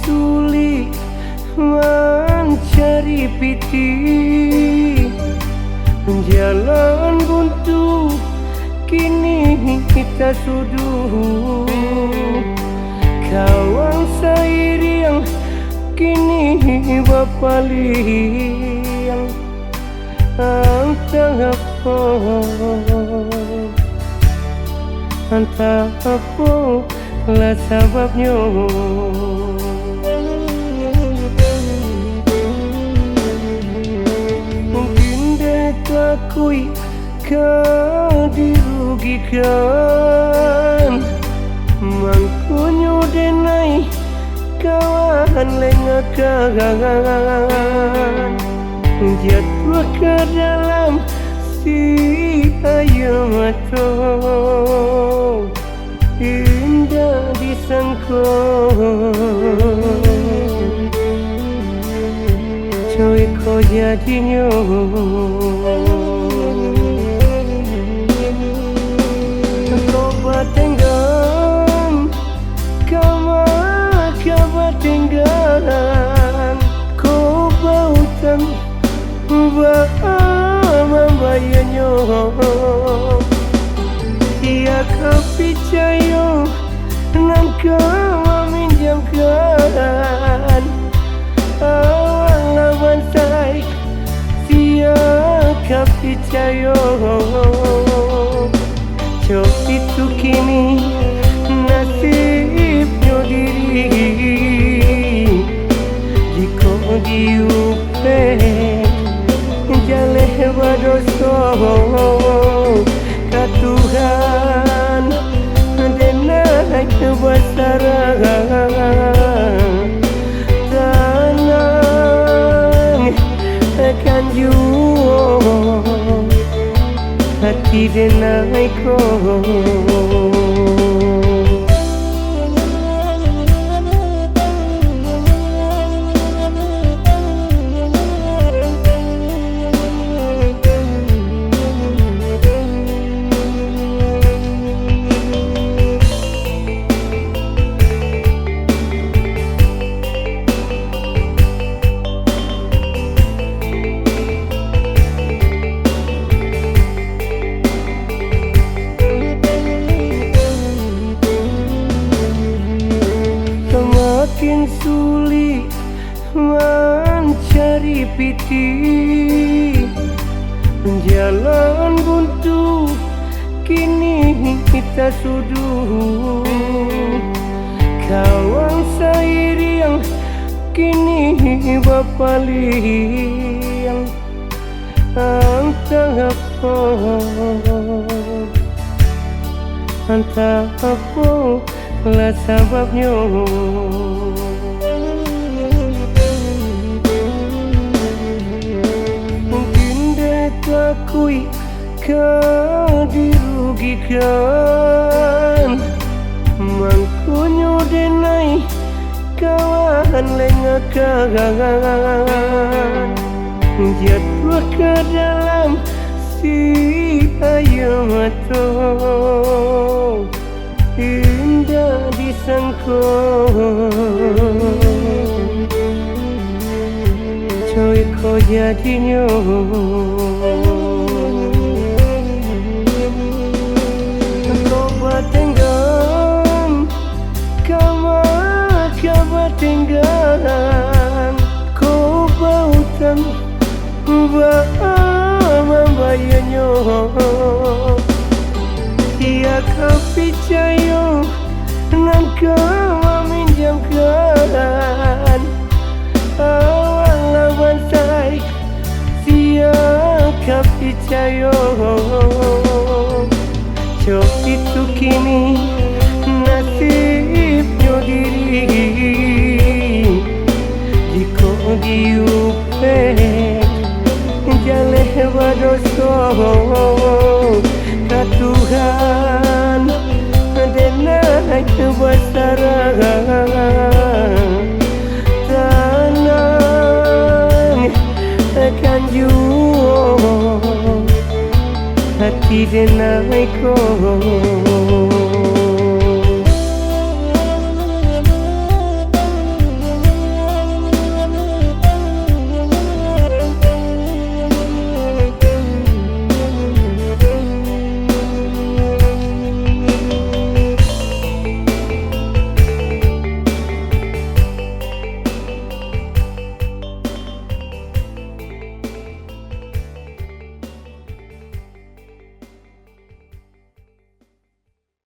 sulit mencari piti, jalan buntu kini kita suduh. Kawan seiring kini berpaling, entah apa lah sebabnya. Mungkin dia takui kau dirugikan, mangkunyo denai kawan lengakan, jatuh ke dalam si air mata, indah disangka coy kau jadinya. Kau tinggal, kau tinggal, kau bautan membayarnya. Ia kau percaya nan kau meminjamkan awal lawan saya, sia kau percaya. Cok itu kini nasibnya diri, jika diupek jaleh berdosa ke Tuhan denai kebesaran. Tenang akan jua hati denai kau. Semakin sulit mencari piti, jalan buntu kini kita suduh. Kawan seiring kini berpaling, entah apa lah sebabnya. Mungkin dia takui kau dirugikan, mangkunyo denai kawan lengakan, jatuh ke dalam si air mata, indah disangka coy kau jadinya. Kau tinggal, kau tinggal, kau bautan membayarnya. Ia kau percaya nan kau meminjamkan awal lawan saya, sia kau percaya. Cok itu kini nasibnya diri, jika diupek jaleh berdosa